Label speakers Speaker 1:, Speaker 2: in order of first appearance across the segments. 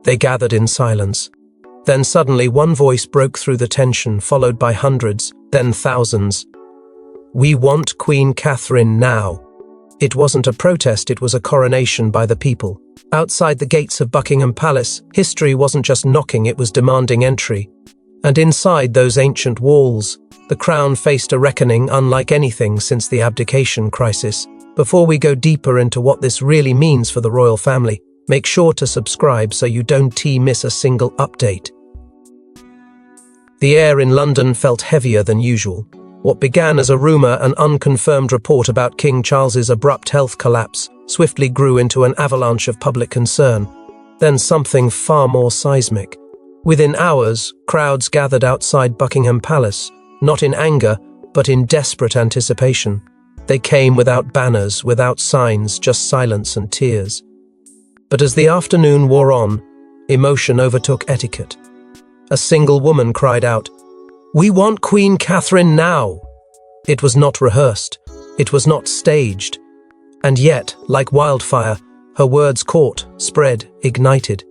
Speaker 1: They gathered in silence. Then suddenly one voice broke through the tension, followed by hundreds, then thousands. "We want Queen Catherine now." It wasn't a protest, it was a coronation by the people. Outside the gates of Buckingham Palace, history wasn't just knocking, it was demanding entry. And inside those ancient walls, the crown faced a reckoning unlike anything since the abdication crisis. Before we go deeper into what this really means for the royal family, make sure to subscribe so you don't miss a single update. The air in London felt heavier than usual. What began as a rumour, an unconfirmed report about King Charles's abrupt health collapse, swiftly grew into an avalanche of public concern, then something far more seismic. Within hours, crowds gathered outside Buckingham Palace, not in anger, but in desperate anticipation. They came without banners, without signs, just silence and tears. But as the afternoon wore on, emotion overtook etiquette. A single woman cried out, "We want Queen Catherine now!" It was not rehearsed. It was not staged. And yet, like wildfire, her words caught, spread, ignited.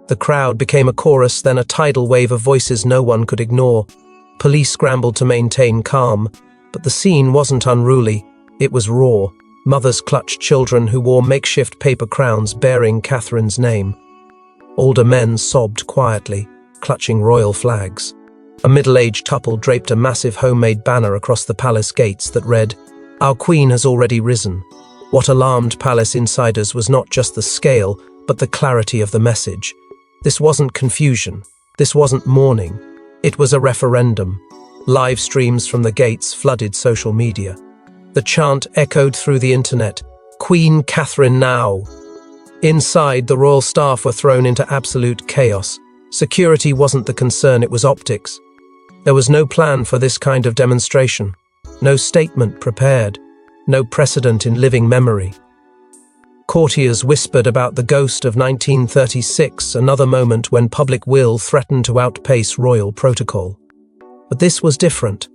Speaker 1: The crowd became a chorus, then a tidal wave of voices no one could ignore. Police scrambled to maintain calm, but the scene wasn't unruly. It was raw. Mothers clutched children who wore makeshift paper crowns bearing Catherine's name. Older men sobbed quietly, clutching royal flags. A middle-aged couple draped a massive homemade banner across the palace gates that read, "Our Queen has already risen." What alarmed palace insiders was not just the scale, but the clarity of the message. This wasn't confusion. This wasn't mourning. It was a referendum. Live streams from the gates flooded social media. The chant echoed through the internet, "Queen Catherine now!" Inside, the royal staff were thrown into absolute chaos. Security wasn't the concern, it was optics. There was no plan for this kind of demonstration. No statement prepared. No precedent in living memory. Courtiers whispered about the ghost of 1936, another moment when public will threatened to outpace royal protocol. But this was different.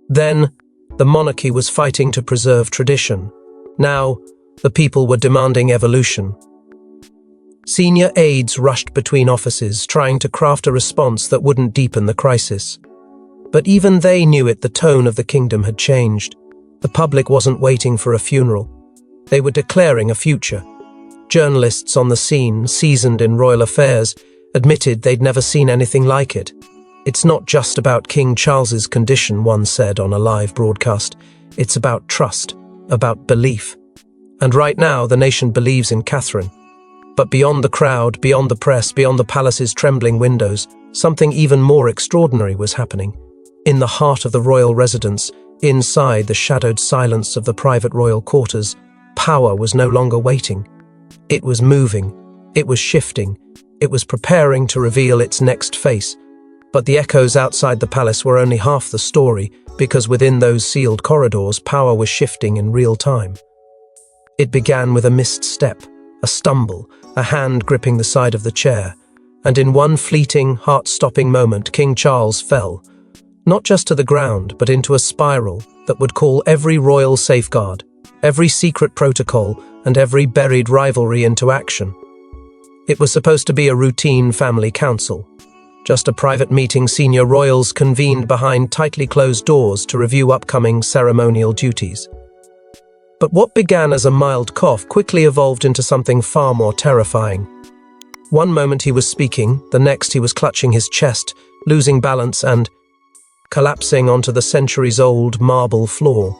Speaker 1: Then, the monarchy was fighting to preserve tradition. Now, the people were demanding evolution. Senior aides rushed between offices, trying to craft a response that wouldn't deepen the crisis. But even they knew it, the tone of the kingdom had changed. The public wasn't waiting for a funeral. They were declaring a future. Journalists on the scene, seasoned in royal affairs, admitted they'd never seen anything like it. "It's not just about King Charles's condition," one said on a live broadcast. "It's about trust, about belief. And right now, the nation believes in Catherine." But beyond the crowd, beyond the press, beyond the palace's trembling windows, something even more extraordinary was happening. In the heart of the royal residence, inside the shadowed silence of the private royal quarters, power was no longer waiting. It was moving. It was shifting. It was preparing to reveal its next face. But the echoes outside the palace were only half the story, because within those sealed corridors, power was shifting in real time. It began with a missed step, a stumble, a hand gripping the side of the chair, and in one fleeting, heart-stopping moment, King Charles fell, not just to the ground, but into a spiral that would call every royal safeguard, every secret protocol, and every buried rivalry into action. It was supposed to be a routine family council, just a private meeting senior royals convened behind tightly closed doors to review upcoming ceremonial duties. But what began as a mild cough quickly evolved into something far more terrifying. One moment he was speaking, the next he was clutching his chest, losing balance and collapsing onto the centuries-old marble floor.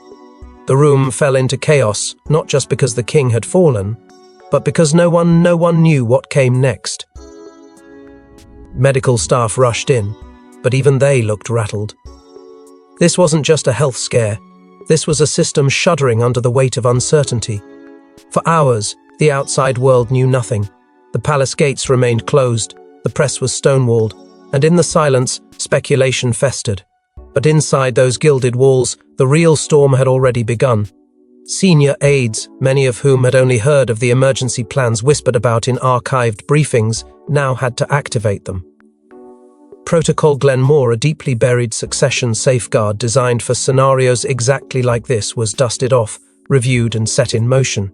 Speaker 1: The room fell into chaos, not just because the king had fallen, but because no one knew what came next. Medical staff rushed in, but even they looked rattled. This wasn't just a health scare. This was a system shuddering under the weight of uncertainty. For hours, the outside world knew nothing. The palace gates remained closed, the press was stonewalled, and in the silence, speculation festered. But inside those gilded walls, the real storm had already begun. Senior aides, many of whom had only heard of the emergency plans whispered about in archived briefings, now had to activate them. Protocol Glenmore, a deeply buried succession safeguard designed for scenarios exactly like this, was dusted off, reviewed and set in motion.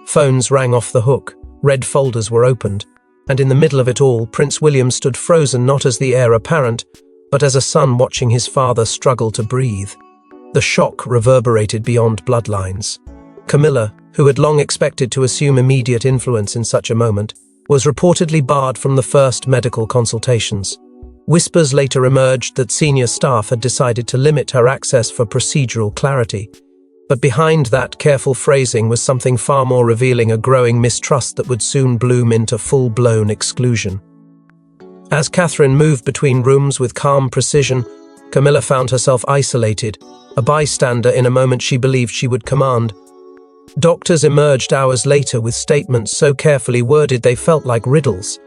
Speaker 1: Phones rang off the hook, red folders were opened, And in the middle of it all, Prince William stood frozen not as the heir apparent, but as a son watching his father struggle to breathe. The shock reverberated beyond bloodlines. Camilla, who had long expected to assume immediate influence in such a moment, was reportedly barred from the first medical consultations. Whispers later emerged that senior staff had decided to limit her access for procedural clarity. But behind that careful phrasing was something far more revealing, a growing mistrust that would soon bloom into full-blown exclusion. As Catherine moved between rooms with calm precision, Camilla found herself isolated, a bystander in a moment she believed she would command. Doctors emerged hours later with statements so carefully worded they felt like riddles.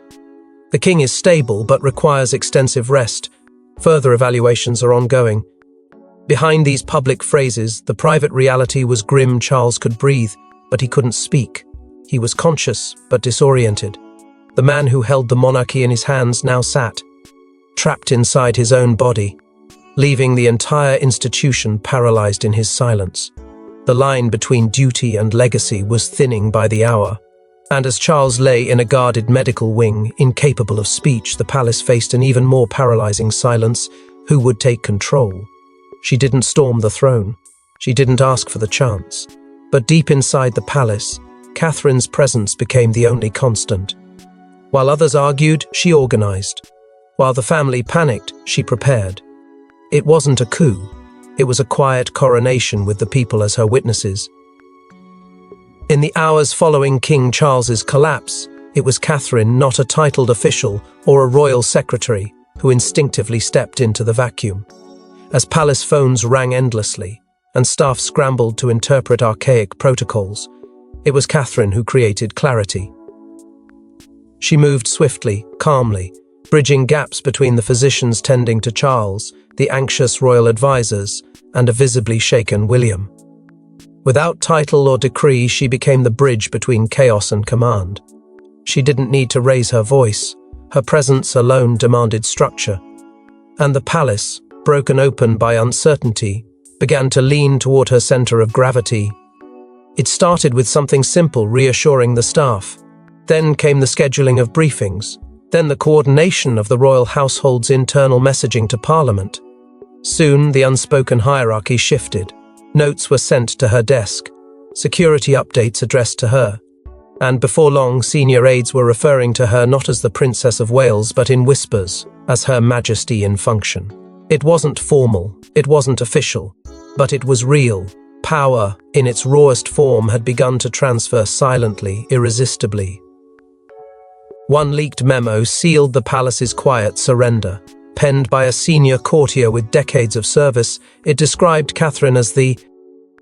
Speaker 1: The king is stable but requires extensive rest. Further evaluations are ongoing. Behind these public phrases, the private reality was grim. Charles could breathe, but he couldn't speak. He was conscious, but disoriented. The man who held the monarchy in his hands now sat, trapped inside his own body, leaving the entire institution paralyzed in his silence. The line between duty and legacy was thinning by the hour. And as Charles lay in a guarded medical wing, incapable of speech, the palace faced an even more paralyzing silence. Who would take control? She didn't storm the throne. She didn't ask for the chance. But deep inside the palace, Catherine's presence became the only constant. While others argued, she organized. While the family panicked, she prepared. It wasn't a coup. It was a quiet coronation with the people as her witnesses. In the hours following King Charles's collapse, it was Catherine, not a titled official or a royal secretary, who instinctively stepped into the vacuum. As palace phones rang endlessly, and staff scrambled to interpret archaic protocols, it was Catherine who created clarity. She moved swiftly, calmly, bridging gaps between the physicians tending to Charles, the anxious royal advisors, and a visibly shaken William. Without title or decree, she became the bridge between chaos and command. She didn't need to raise her voice. Her presence alone demanded structure. And the palace, broken open by uncertainty, began to lean toward her center of gravity. It started with something simple, reassuring the staff. Then came the scheduling of briefings. Then the coordination of the royal household's internal messaging to Parliament. Soon, the unspoken hierarchy shifted. Notes were sent to her desk, security updates addressed to her, and before long, senior aides were referring to her not as the Princess of Wales, but in whispers, as Her Majesty in function. It wasn't formal, it wasn't official, but it was real. Power, in its rawest form, had begun to transfer silently, irresistibly. One leaked memo sealed the palace's quiet surrender. Penned by a senior courtier with decades of service, it described Catherine as the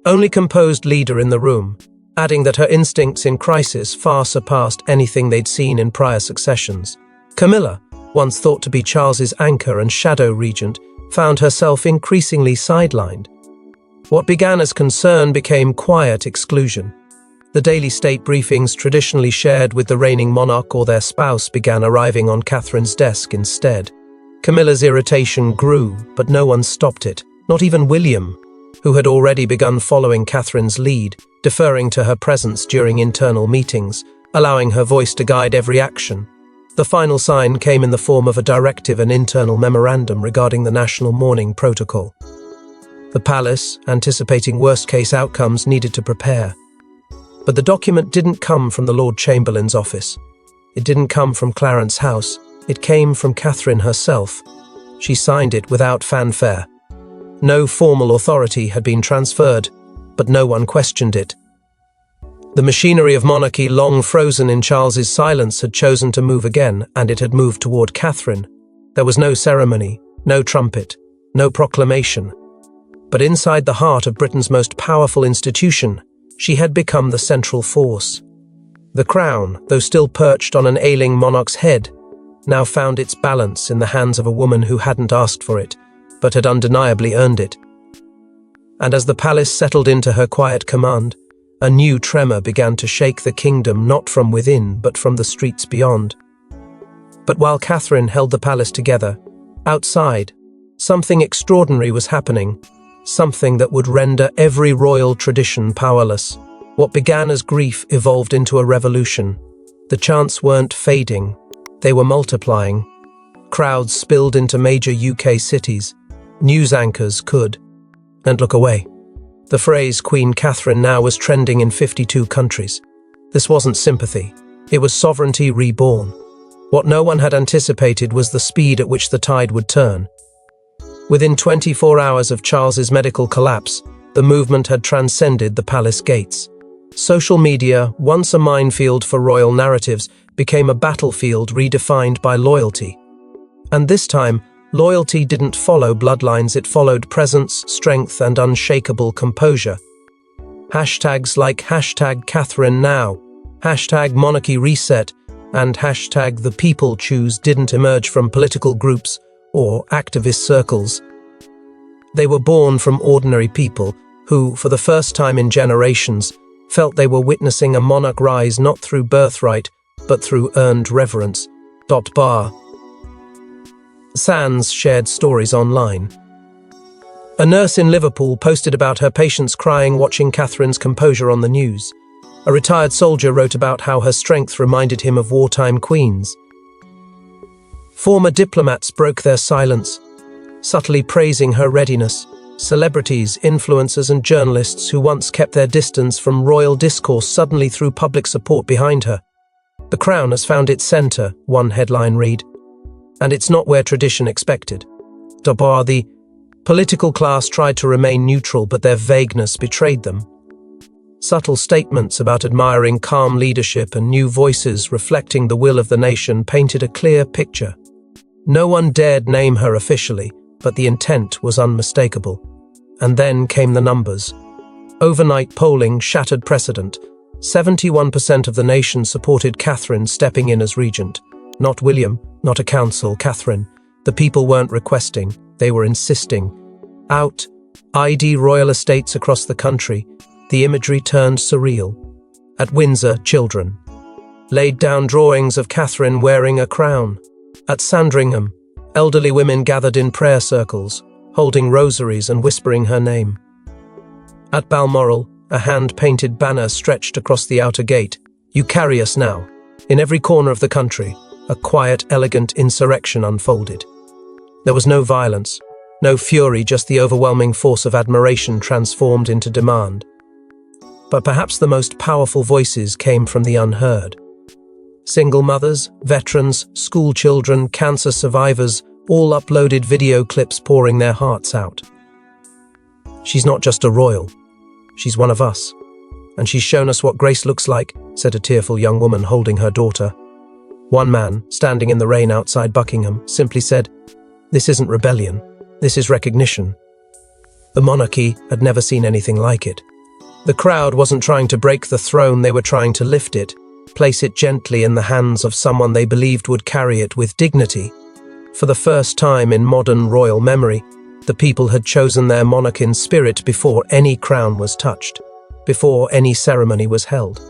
Speaker 1: only composed leader in the room, adding that her instincts in crisis far surpassed anything they'd seen in prior successions. Camilla, once thought to be Charles's anchor and shadow regent, found herself increasingly sidelined. What began as concern became quiet exclusion. The daily state briefings traditionally shared with the reigning monarch or their spouse began arriving on Catherine's desk instead. Camilla's irritation grew, but no one stopped it, not even William, who had already begun following Catherine's lead, deferring to her presence during internal meetings, allowing her voice to guide every action. The final sign came in the form of a directive and internal memorandum regarding the national mourning protocol. The palace, anticipating worst-case outcomes, needed to prepare. But the document didn't come from the Lord Chamberlain's office. It didn't come from Clarence House. It came from Catherine herself. She signed it without fanfare. No formal authority had been transferred, but no one questioned it. The machinery of monarchy, long frozen in Charles's silence, had chosen to move again, and it had moved toward Catherine. There was no ceremony, no trumpet, no proclamation. But inside the heart of Britain's most powerful institution, she had become the central force. The crown, though still perched on an ailing monarch's head, now found its balance in the hands of a woman who hadn't asked for it, but had undeniably earned it. And as the palace settled into her quiet command, a new tremor began to shake the kingdom, not from within, but from the streets beyond. But while Catherine held the palace together, outside, something extraordinary was happening, something that would render every royal tradition powerless. What began as grief evolved into a revolution. The chants weren't fading, They were multiplying. Crowds spilled into major UK cities. News anchors could and look away. The phrase Queen Catherine now was trending in 52 countries. This wasn't sympathy. It was sovereignty reborn. What no one had anticipated was the speed at which the tide would turn. Within 24 hours of Charles's medical collapse, the movement had transcended the palace gates. Social media, once a minefield for royal narratives, became a battlefield redefined by loyalty. And this time, loyalty didn't follow bloodlines, it followed presence, strength, and unshakable composure. Hashtags like #CatherineNow, #MonarchyReset, and #ThePeopleChoose didn't emerge from political groups or activist circles. They were born from ordinary people who, for the first time in generations, felt they were witnessing a monarch rise not through birthright, but through earned reverence. Bar. Sands shared stories online. A nurse in Liverpool posted about her patients crying watching Catherine's composure on the news. A retired soldier wrote about how her strength reminded him of wartime queens. Former diplomats broke their silence, subtly praising her readiness. Celebrities, influencers, and journalists who once kept their distance from royal discourse suddenly threw public support behind her. "The crown has found its centre," one headline read. "And it's not where tradition expected." The political class tried to remain neutral, but their vagueness betrayed them. Subtle statements about admiring calm leadership and new voices reflecting the will of the nation painted a clear picture. No one dared name her officially, but the intent was unmistakable. And then came the numbers. Overnight polling shattered precedent. 71% of the nation supported Catherine stepping in as regent. Not William, not a council, Catherine. The people weren't requesting, they were insisting. Out, ID royal estates across the country, the imagery turned surreal. At Windsor, children laid down drawings of Catherine wearing a crown. At Sandringham, elderly women gathered in prayer circles, holding rosaries and whispering her name. At Balmoral, a hand-painted banner stretched across the outer gate. "You carry us now." In every corner of the country, a quiet, elegant insurrection unfolded. There was no violence, no fury, just the overwhelming force of admiration transformed into demand. But perhaps the most powerful voices came from the unheard. Single mothers, veterans, school children, cancer survivors, all uploaded video clips pouring their hearts out. "She's not just a royal, she's one of us. And she's shown us what grace looks like," said a tearful young woman holding her daughter. One man, standing in the rain outside Buckingham, simply said, "This isn't rebellion, this is recognition." The monarchy had never seen anything like it. The crowd wasn't trying to break the throne, they were trying to lift it, place it gently in the hands of someone they believed would carry it with dignity. For the first time in modern royal memory, the people had chosen their monarch in spirit before any crown was touched, before any ceremony was held.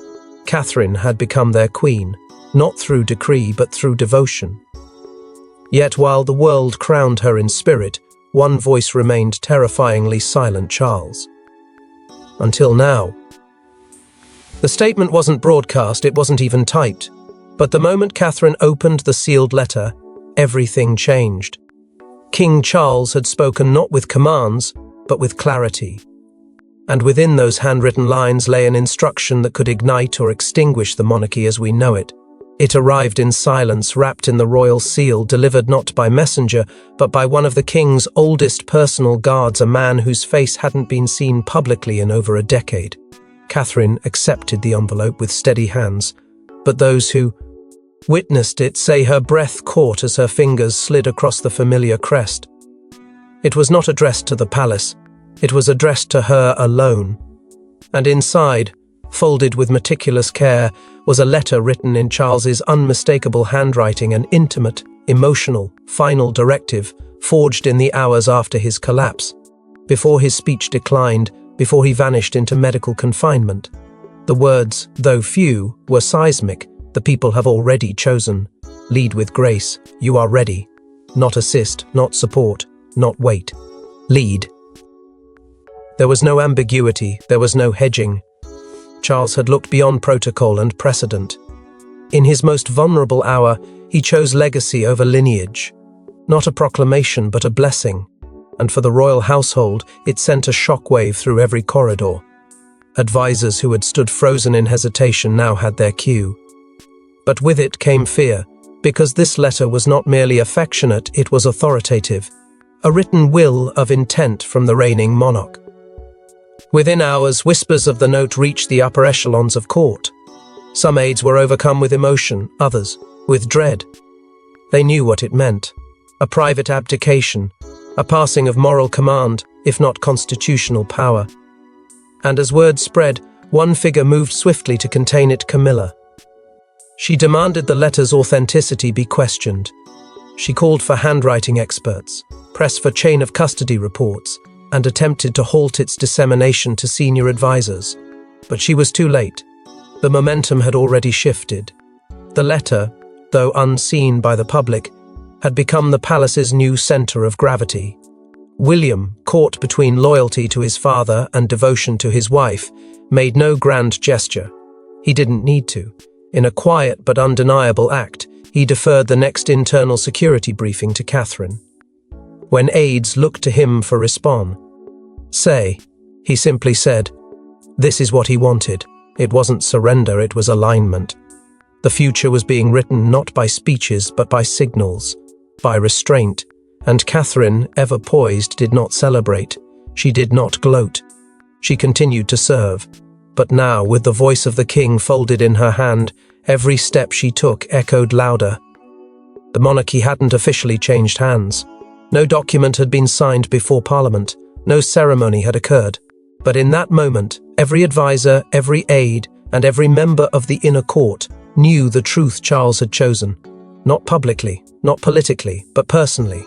Speaker 1: Catherine had become their queen, not through decree but through devotion. Yet while the world crowned her in spirit, one voice remained terrifyingly silent: Charles. Until now. The statement wasn't broadcast, it wasn't even typed. But the moment Catherine opened the sealed letter, everything changed. King Charles had spoken not with commands, but with clarity. And within those handwritten lines lay an instruction that could ignite or extinguish the monarchy as we know it. It arrived in silence, wrapped in the royal seal, delivered not by messenger, but by one of the king's oldest personal guards, a man whose face hadn't been seen publicly in over a decade. Catherine accepted the envelope with steady hands, but those who witnessed it say her breath caught as her fingers slid across the familiar crest. It was not addressed to the palace, it was addressed to her alone. And inside, folded with meticulous care, was a letter written in Charles's unmistakable handwriting, an intimate, emotional, final directive forged in the hours after his collapse, before his speech declined, before he vanished into medical confinement. The words, though few, were seismic. "The people have already chosen. Lead with grace. You are ready. Not assist, not support, not wait. Lead." There was no ambiguity, there was no hedging. Charles had looked beyond protocol and precedent. In his most vulnerable hour, He chose legacy over lineage. Not a proclamation, but a blessing. And for the royal household, it sent a shockwave through every corridor. Advisors who had stood frozen in hesitation now had their cue. But with it came fear, because this letter was not merely affectionate, it was authoritative. A written will of intent from the reigning monarch. Within hours, whispers of the note reached the upper echelons of court. Some aides were overcome with emotion, others with dread. They knew what it meant. A private abdication, a passing of moral command, if not constitutional power. And as word spread, one figure moved swiftly to contain it: Camilla. She demanded the letter's authenticity be questioned. She called for handwriting experts, pressed for chain of custody reports, and attempted to halt its dissemination to senior advisors. But she was too late. The momentum had already shifted. The letter, though unseen by the public, had become the palace's new center of gravity. William, caught between loyalty to his father and devotion to his wife, made no grand gesture. He didn't need to. In a quiet but undeniable act, he deferred the next internal security briefing to Catherine. When aides looked to him for response, he simply said, this is what he wanted. It wasn't surrender, it was alignment. The future was being written not by speeches but by signals, by restraint, and Catherine, ever poised, did not celebrate. She did not gloat. She continued to serve. But now, with the voice of the king folded in her hand, every step she took echoed louder. The monarchy hadn't officially changed hands. No document had been signed before Parliament. No ceremony had occurred. But in that moment, every advisor, every aide, and every member of the inner court knew the truth Charles had chosen. Not publicly, not politically, but personally.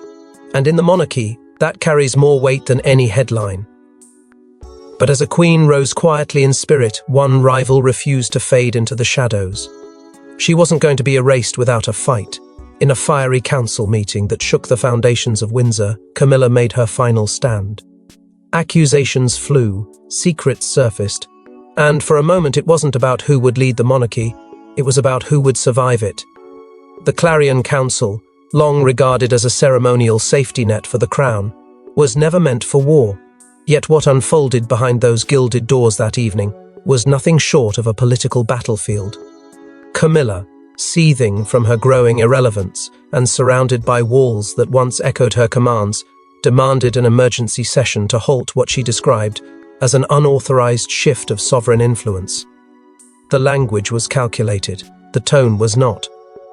Speaker 1: And in the monarchy, that carries more weight than any headline. But as a queen rose quietly in spirit, one rival refused to fade into the shadows. She wasn't going to be erased without a fight. In a fiery council meeting that shook the foundations of Windsor, Camilla made her final stand. Accusations flew, secrets surfaced, and for a moment it wasn't about who would lead the monarchy, it was about who would survive it. The Clarion Council, long regarded as a ceremonial safety net for the crown, was never meant for war. Yet what unfolded behind those gilded doors that evening was nothing short of a political battlefield. Camilla, seething from her growing irrelevance and surrounded by walls that once echoed her commands, demanded an emergency session to halt what she described as an unauthorized shift of sovereign influence. The language was calculated, the tone was not.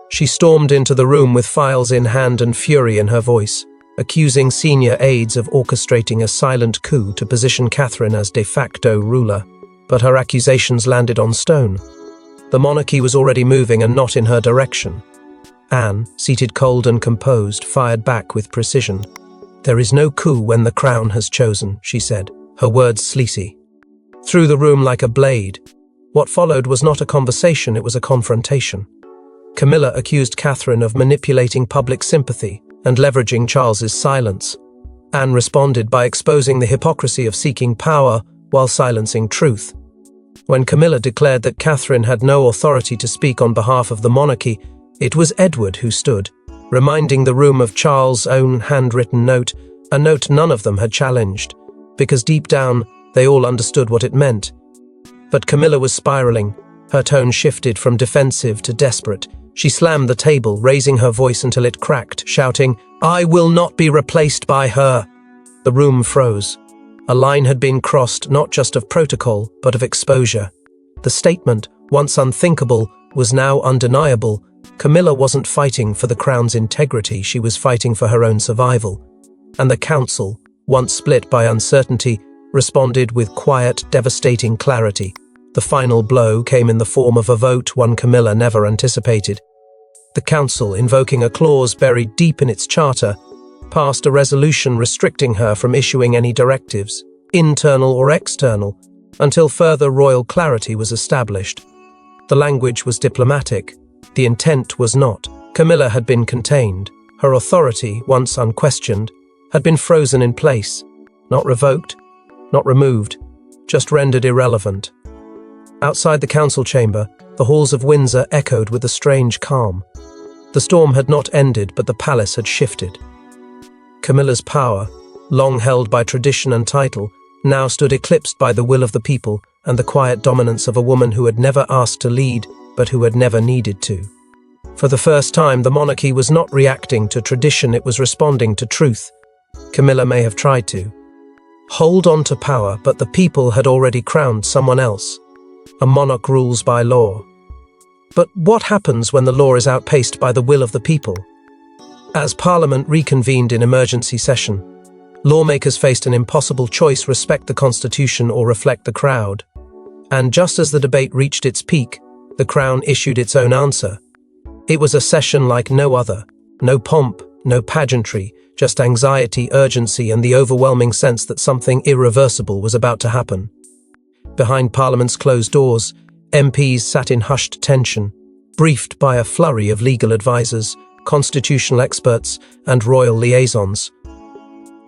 Speaker 1: She stormed into the room with files in hand and fury in her voice, accusing senior aides of orchestrating a silent coup to position Catherine as de facto ruler. But her accusations landed on stone. The monarchy was already moving and not in her direction. Anne, seated cold and composed, fired back with precision. There is no coup when the crown has chosen, she said, her words sleazy. Through the room like a blade. What followed was not a conversation, it was a confrontation. Camilla accused Catherine of manipulating public sympathy and leveraging Charles's silence. Anne responded by exposing the hypocrisy of seeking power while silencing truth. When Camilla declared that Catherine had no authority to speak on behalf of the monarchy, it was Edward who stood, reminding the room of Charles' own handwritten note, a note none of them had challenged, because deep down they all understood what it meant. But Camilla was spiraling. Her tone shifted from defensive to desperate. She slammed the table, raising her voice until it cracked, shouting, "I will not be replaced by her!" The room froze. A line had been crossed, not just of protocol, but of exposure. The statement, once unthinkable, was now undeniable. Camilla wasn't fighting for the crown's integrity, she was fighting for her own survival. And the council, once split by uncertainty, responded with quiet, devastating clarity. The final blow came in the form of a vote one Camilla never anticipated. The council, invoking a clause buried deep in its charter, passed a resolution restricting her from issuing any directives, internal or external, until further royal clarity was established. The language was diplomatic. The intent was not. Camilla had been contained. Her authority, once unquestioned, had been frozen in place, not revoked, not removed, just rendered irrelevant. Outside the council chamber, the halls of Windsor echoed with a strange calm. The storm had not ended, but the palace had shifted. Camilla's power, long held by tradition and title, now stood eclipsed by the will of the people and the quiet dominance of a woman who had never asked to lead, but who had never needed to. For the first time, the monarchy was not reacting to tradition, it was responding to truth. Camilla may have tried to hold on to power, but the people had already crowned someone else. A monarch rules by law. But what happens when the law is outpaced by the will of the people? As Parliament reconvened in emergency session, lawmakers faced an impossible choice: respect the Constitution or reflect the crowd. And just as the debate reached its peak, the Crown issued its own answer. It was a session like no other. No pomp, no pageantry, just anxiety, urgency, and the overwhelming sense that something irreversible was about to happen. Behind Parliament's closed doors, MPs sat in hushed tension, briefed by a flurry of legal advisers, constitutional experts, and royal liaisons.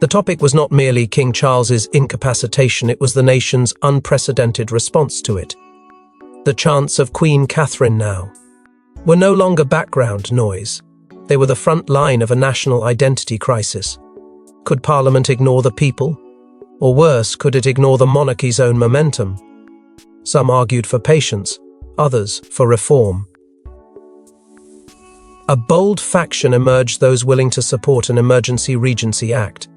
Speaker 1: The topic was not merely King Charles's incapacitation, it was the nation's unprecedented response to it. The chants of Queen Catherine now were no longer background noise. They were the front line of a national identity crisis. Could Parliament ignore the people? Or worse, could it ignore the monarchy's own momentum? Some argued for patience, others for reform. A bold faction emerged, those willing to support an emergency regency act,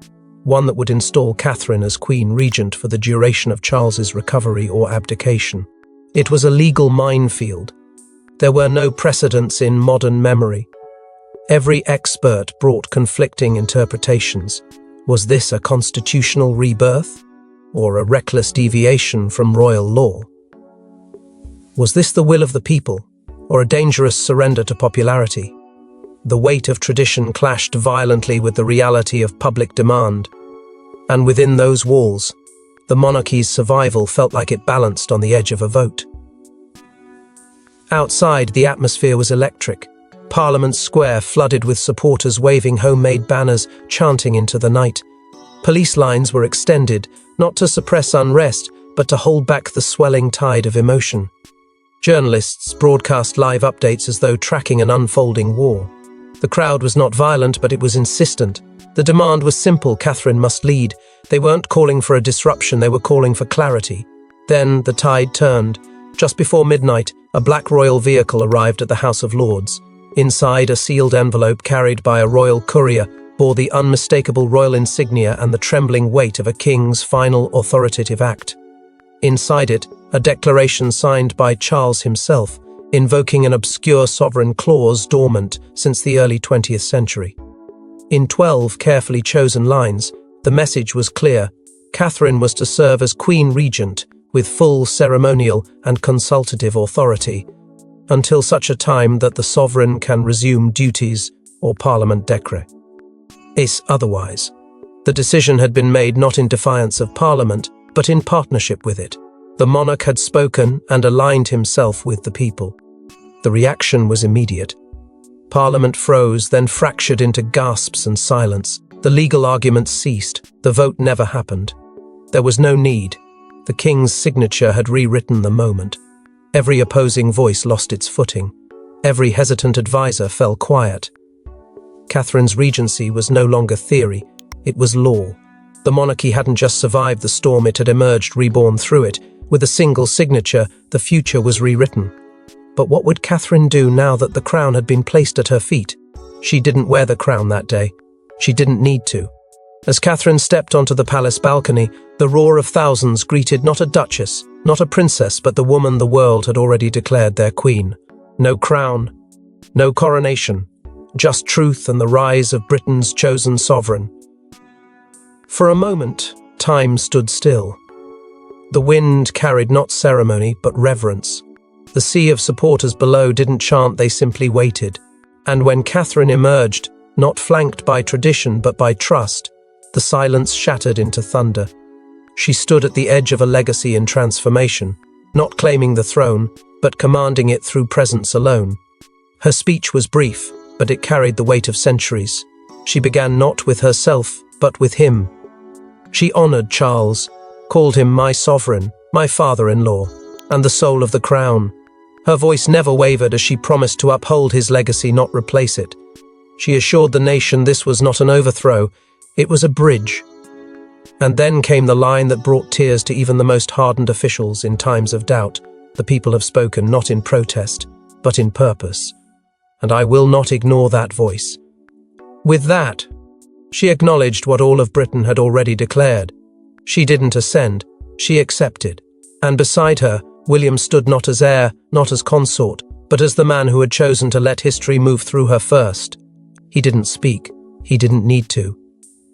Speaker 1: one that would install Catherine as Queen Regent for the duration of Charles's recovery or abdication. It was a legal minefield. There were no precedents in modern memory. Every expert brought conflicting interpretations. Was this a constitutional rebirth, or a reckless deviation from royal law? Was this the will of the people, or a dangerous surrender to popularity? The weight of tradition clashed violently with the reality of public demand, and within those walls, the monarchy's survival felt like it balanced on the edge of a vote. Outside, the atmosphere was electric. Parliament Square flooded with supporters waving homemade banners, chanting into the night. Police lines were extended, not to suppress unrest, but to hold back the swelling tide of emotion. Journalists broadcast live updates as though tracking an unfolding war. The crowd was not violent, but it was insistent. The demand was simple: Catherine must lead. They weren't calling for a disruption, they were calling for clarity. Then the tide turned. Just before midnight, a black royal vehicle arrived at the House of Lords. Inside, a sealed envelope carried by a royal courier bore the unmistakable royal insignia and the trembling weight of a king's final authoritative act. Inside it, a declaration signed by Charles himself, invoking an obscure sovereign clause dormant since the early 20th century. In 12 carefully chosen lines, the message was clear: Catherine was to serve as Queen Regent with full ceremonial and consultative authority, until such a time that the sovereign can resume duties or Parliament decree. Otherwise, the decision had been made not in defiance of Parliament, but in partnership with it. The monarch had spoken and aligned himself with the people. The reaction was immediate. Parliament froze, then fractured into gasps and silence. The legal arguments ceased. The vote never happened. There was no need. The king's signature had rewritten the moment. Every opposing voice lost its footing. Every hesitant advisor fell quiet. Catherine's regency was no longer theory, it was law. The monarchy hadn't just survived the storm, it had emerged reborn through it. With a single signature, the future was rewritten. But what would Catherine do now that the crown had been placed at her feet? She didn't wear the crown that day. She didn't need to. As Catherine stepped onto the palace balcony, the roar of thousands greeted not a duchess, not a princess, but the woman the world had already declared their queen. No crown, no coronation, just truth and the rise of Britain's chosen sovereign. For a moment, time stood still. The wind carried not ceremony, but reverence. The sea of supporters below didn't chant, they simply waited. And when Catherine emerged, not flanked by tradition but by trust, the silence shattered into thunder. She stood at the edge of a legacy in transformation, not claiming the throne, but commanding it through presence alone. Her speech was brief, but it carried the weight of centuries. She began not with herself, but with him. She honored Charles, called him my sovereign, my father-in-law, and the soul of the crown. Her voice never wavered as she promised to uphold his legacy, not replace it. She assured the nation this was not an overthrow, it was a bridge. And then came the line that brought tears to even the most hardened officials in times of doubt. The people have spoken, not in protest, but in purpose. And I will not ignore that voice. With that, she acknowledged what all of Britain had already declared. She didn't ascend, she accepted. And beside her, William stood not as heir, not as consort, but as the man who had chosen to let history move through her first. He didn't speak, he didn't need to.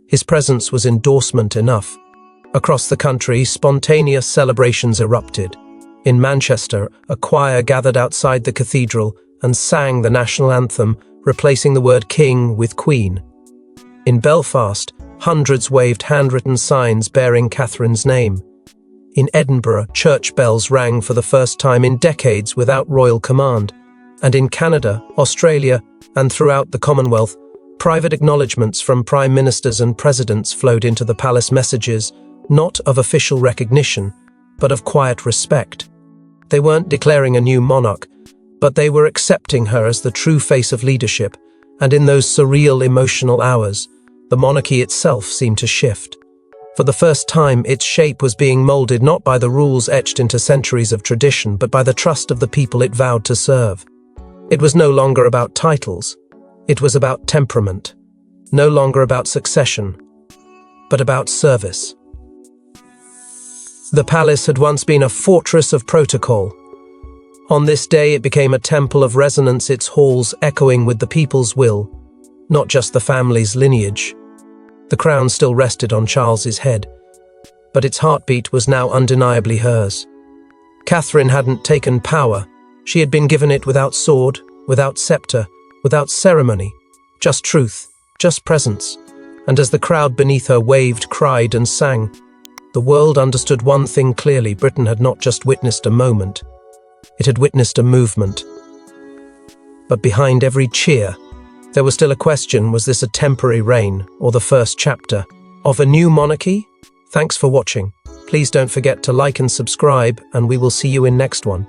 Speaker 1: His presence was endorsement enough. Across the country, spontaneous celebrations erupted. In Manchester, a choir gathered outside the cathedral and sang the national anthem, replacing the word king with queen. In Belfast, hundreds waved handwritten signs bearing Catherine's name. In Edinburgh, church bells rang for the first time in decades without royal command. And in Canada, Australia, and throughout the Commonwealth, private acknowledgements from prime ministers and presidents flowed into the palace, messages not of official recognition, but of quiet respect. They weren't declaring a new monarch, but they were accepting her as the true face of leadership, and in those surreal emotional hours, the monarchy itself seemed to shift. For the first time, its shape was being molded not by the rules etched into centuries of tradition, but by the trust of the people it vowed to serve. It was no longer about titles. It was about temperament. No longer about succession, but about service. The palace had once been a fortress of protocol. On this day, it became a temple of resonance, its halls echoing with the people's will, not just the family's lineage. The crown still rested on Charles's head, but its heartbeat was now undeniably hers. Catherine hadn't taken power. She had been given it without sword, without scepter, without ceremony, just truth, just presence. And as the crowd beneath her waved, cried, and sang, the world understood one thing clearly: Britain had not just witnessed a moment, it had witnessed a movement. But behind every cheer, there was still a question: was this a temporary reign, or the first chapter of a new monarchy? Thanks for watching. Please don't forget to like and subscribe, and we will see you in next one.